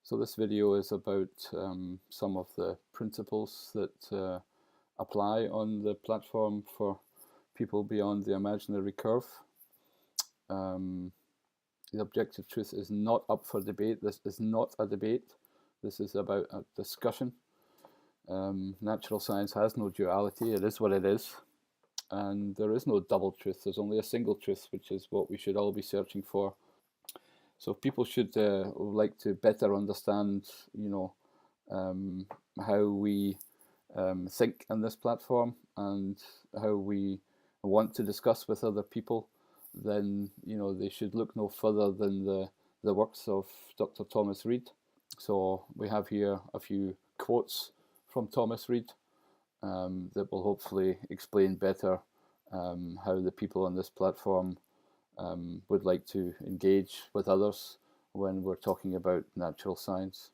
So this video is about some of the principles that apply on the platform for people beyond the imaginary curve. The objective truth is not up for debate. This is not a debate. This is about a discussion. Natural science has no duality. It is what it is. And there is no double truth. There's only a single truth, which is what we should all be searching for. So people should like to better understand, how we think on this platform and how we want to discuss with other people. Then they should look no further than the works of Dr. Thomas Reid. So we have here a few quotes from Thomas Reid that will hopefully explain better how the people on this platform would like to engage with others when we're talking about natural science.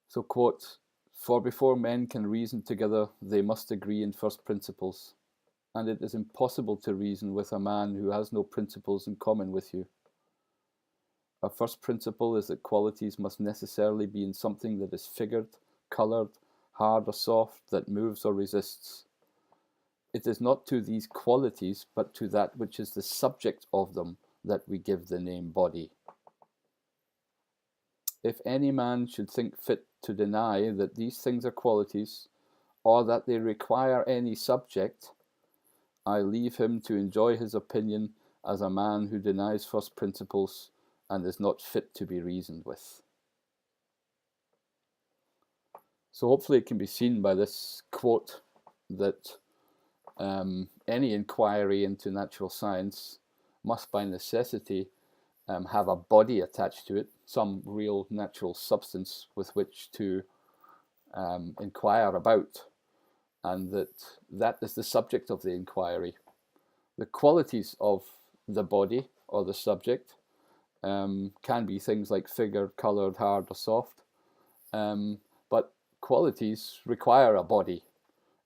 So, quote, "For before men can reason together, they must agree in first principles, and it is impossible to reason with a man who has no principles in common with you. Our first principle is that qualities must necessarily be in something that is figured, coloured, hard or soft, that moves or resists. It is not to these qualities, but to that which is the subject of them, that we give the name body. If any man should think fit to deny that these things are qualities, or that they require any subject, I leave him to enjoy his opinion as a man who denies first principles and is not fit to be reasoned with." So hopefully it can be seen by this quote that any inquiry into natural science must by necessity have a body attached to it, some real natural substance with which to inquire about, and that is the subject of the inquiry. The qualities of the body or the subject can be things like figured, coloured, hard or soft, but qualities require a body.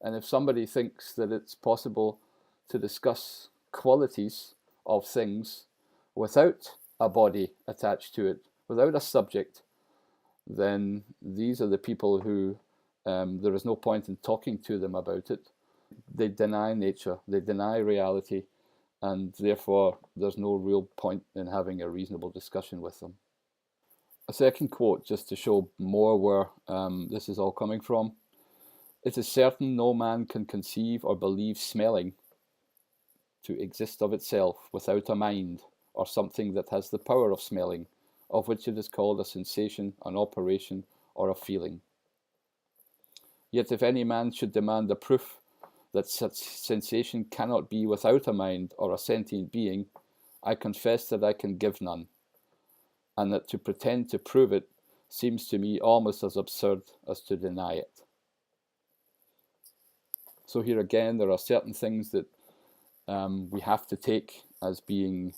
And if somebody thinks that it's possible to discuss qualities of things without a body attached to it, without a subject, then these are the people who there is no point in talking to them about it. They deny nature, they deny reality, and therefore there's no real point in having a reasonable discussion with them. A second quote, just to show more where this is all coming from. "It is certain no man can conceive or believe smelling to exist of itself without a mind, or something that has the power of smelling, of which it is called a sensation, an operation, or a feeling. Yet if any man should demand a proof that such sensation cannot be without a mind or a sentient being, I confess that I can give none, and that to pretend to prove it seems to me almost as absurd as to deny it." So here again, there are certain things that we have to take as being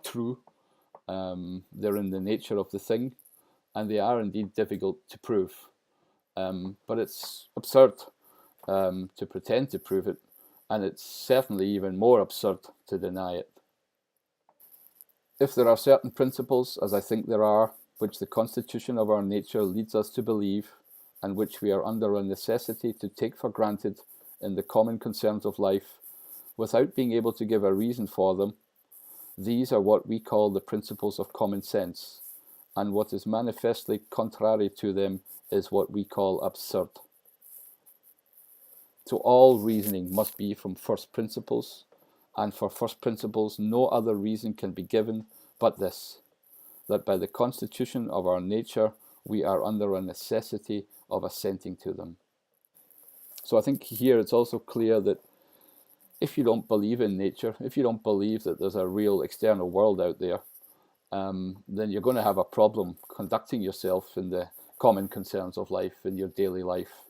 true. They're in the nature of the thing, and they are indeed difficult to prove. But it's absurd to pretend to prove it, and it's certainly even more absurd to deny it. If there are certain principles, as I think there are, which the constitution of our nature leads us to believe, and which we are under a necessity to take for granted in the common concerns of life, without being able to give a reason for them, these are what we call the principles of common sense, and what is manifestly contrary to them is what we call absurd. So all reasoning must be from first principles, and for first principles no other reason can be given but this, that by the constitution of our nature we are under a necessity of assenting to them. So I think here it's also clear that if you don't believe in nature, if you don't believe that there's a real external world out there, then you're going to have a problem conducting yourself in the common concerns of life, in your daily life.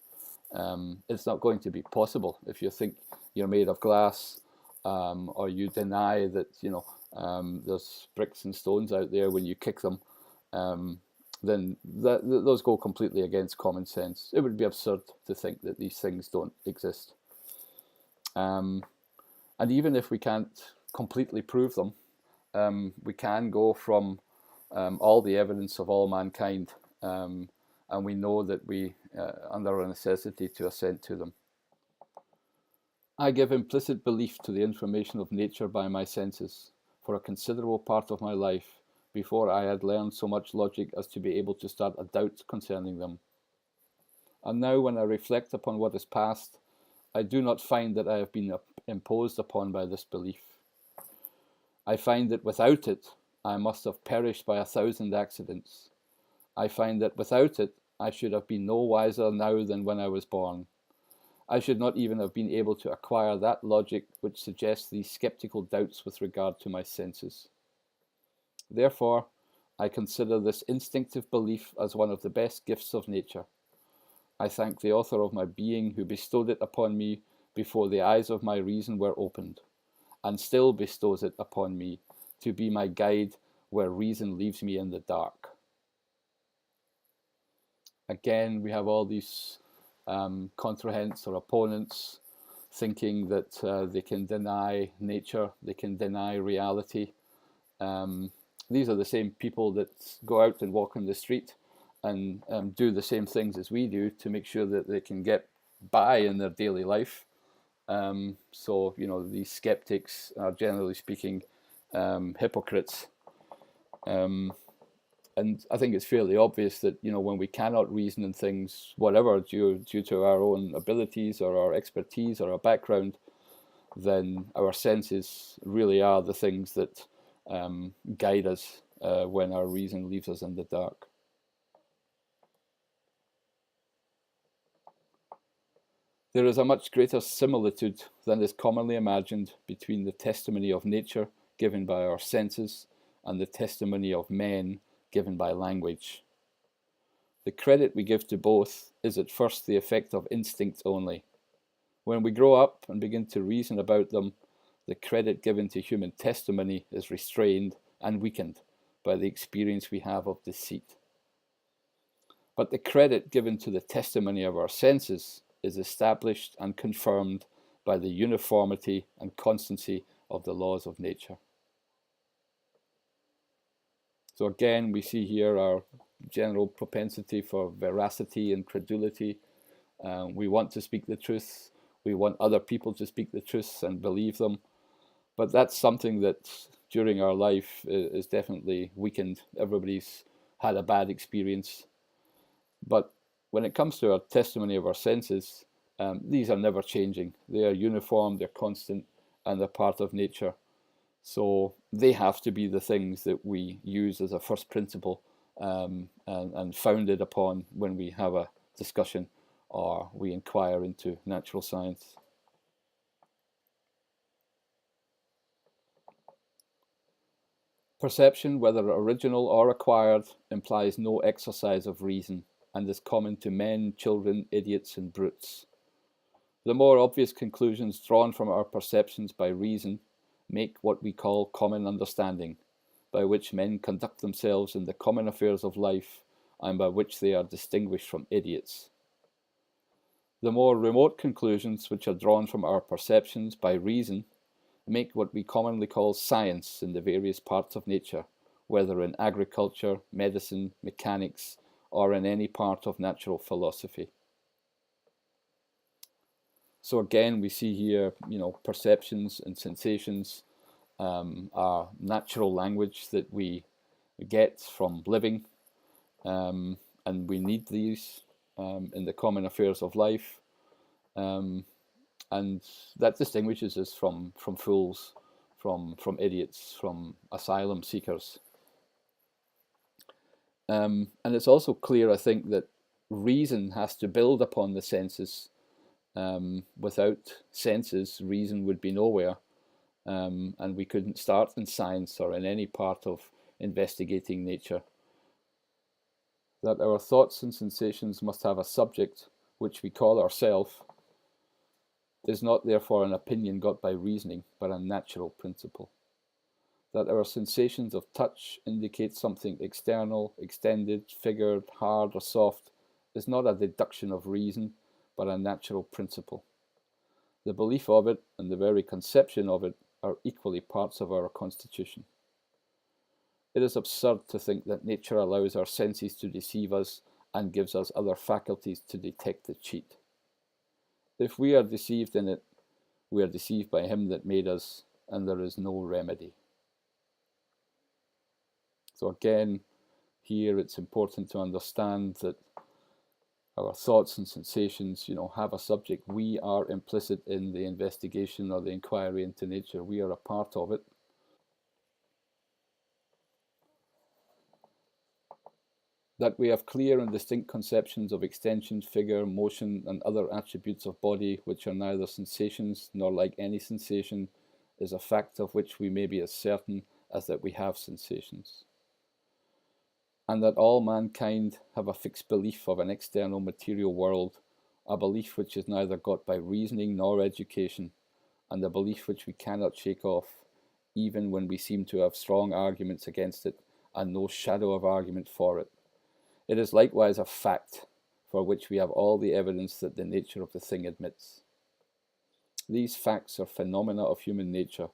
It's not going to be possible if you think you're made of glass, or you deny that there's bricks and stones out there when you kick them. Then those go completely against common sense. It would be absurd to think that these things don't exist. And even if we can't completely prove them, we can go from all the evidence of all mankind, and we know that we under a necessity to assent to them. I give implicit belief to the information of nature by my senses for a considerable part of my life before I had learned so much logic as to be able to start a doubt concerning them. And now when I reflect upon what is past, I do not find that I have been imposed upon by this belief. I find that without it, I must have perished by 1,000 accidents. I find that without it, I should have been no wiser now than when I was born. I should not even have been able to acquire that logic which suggests these sceptical doubts with regard to my senses. Therefore, I consider this instinctive belief as one of the best gifts of nature. I thank the author of my being who bestowed it upon me before the eyes of my reason were opened, and still bestows it upon me to be my guide where reason leaves me in the dark. Again, we have all these contrahents or opponents thinking that they can deny nature, they can deny reality. These are the same people that go out and walk on the street and do the same things as we do to make sure that they can get by in their daily life. So, you know, these skeptics are generally speaking hypocrites. And I think it's fairly obvious that, you know, when we cannot reason in things, whatever, due to our own abilities or our expertise or our background, then our senses really are the things that guide us when our reason leaves us in the dark. There is a much greater similitude than is commonly imagined between the testimony of nature given by our senses and the testimony of men given by language. The credit we give to both is at first the effect of instinct only. When we grow up and begin to reason about them, the credit given to human testimony is restrained and weakened by the experience we have of deceit. But the credit given to the testimony of our senses is established and confirmed by the uniformity and constancy of the laws of nature. So again, we see here our general propensity for veracity and credulity. We want to speak the truth. We want other people to speak the truth and believe them. But that's something that during our life is definitely weakened. Everybody's had a bad experience. But when it comes to our testimony of our senses, these are never changing. They are uniform, they're constant, and they're part of nature. So they have to be the things that we use as a first principle and founded upon when we have a discussion or we inquire into natural science. Perception, whether original or acquired, implies no exercise of reason and is common to men, children, idiots, and brutes. The more obvious conclusions drawn from our perceptions by reason make what we call common understanding, by which men conduct themselves in the common affairs of life and by which they are distinguished from idiots. The more remote conclusions which are drawn from our perceptions by reason make what we commonly call science in the various parts of nature, whether in agriculture, medicine, mechanics, or in any part of natural philosophy. So again, we see here, you know, perceptions and sensations are natural language that we get from living, and we need these in the common affairs of life, and that distinguishes us from fools, from idiots, from asylum seekers. And it's also clear, I think, that reason has to build upon the senses. Without senses, reason would be nowhere, and we couldn't start in science or in any part of investigating nature. That our thoughts and sensations must have a subject, which we call ourself, is not therefore an opinion got by reasoning, but a natural principle. That our sensations of touch indicate something external, extended, figured, hard, or soft, is not a deduction of reason, but a natural principle. The belief of it and the very conception of it are equally parts of our constitution. It is absurd to think that nature allows our senses to deceive us and gives us other faculties to detect the cheat. If we are deceived in it, we are deceived by him that made us, and there is no remedy. So again, here it's important to understand that our thoughts and sensations, have a subject. We are implicit in the investigation or the inquiry into nature. We are a part of it. That we have clear and distinct conceptions of extension, figure, motion, and other attributes of body, which are neither sensations nor like any sensation, is a fact of which we may be as certain as that we have sensations. And that all mankind have a fixed belief of an external material world, a belief which is neither got by reasoning nor education, and a belief which we cannot shake off, even when we seem to have strong arguments against it and no shadow of argument for it. It is likewise a fact for which we have all the evidence that the nature of the thing admits. These facts are phenomena of human nature,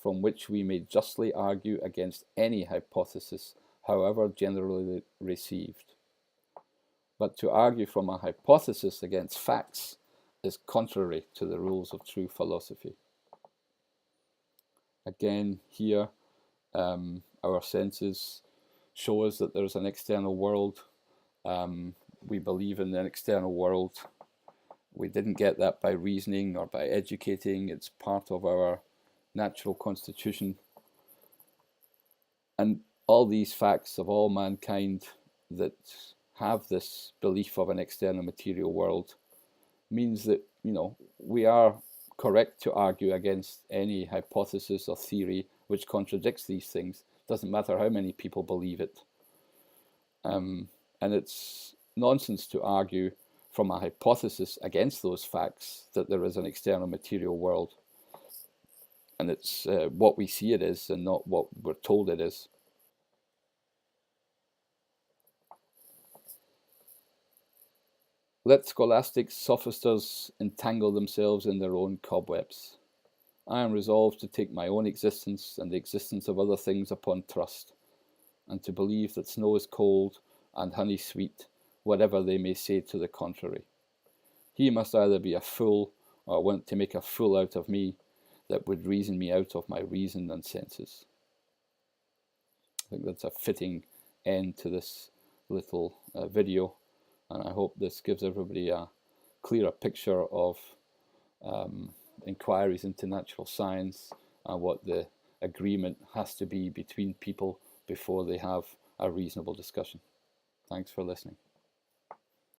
from which we may justly argue against any hypothesis, however generally received. But to argue from a hypothesis against facts is contrary to the rules of true philosophy. Again, here, our senses show us that there's an external world. We believe in an external world. We didn't get that by reasoning or by educating. It's part of our natural constitution. And all these facts of all mankind that have this belief of an external material world means that, we are correct to argue against any hypothesis or theory which contradicts these things. Doesn't matter how many people believe it. And it's nonsense to argue from a hypothesis against those facts that there is an external material world. And it's what we see it is and not what we're told it is. Let scholastic sophisters entangle themselves in their own cobwebs. I am resolved to take my own existence and the existence of other things upon trust, and to believe that snow is cold and honey sweet, whatever they may say to the contrary. He must either be a fool or want to make a fool out of me that would reason me out of my reason and senses. I think that's a fitting end to this little video, and I hope this gives everybody a clearer picture of inquiries into natural science and what the agreement has to be between people before they have a reasonable discussion. Thanks for listening.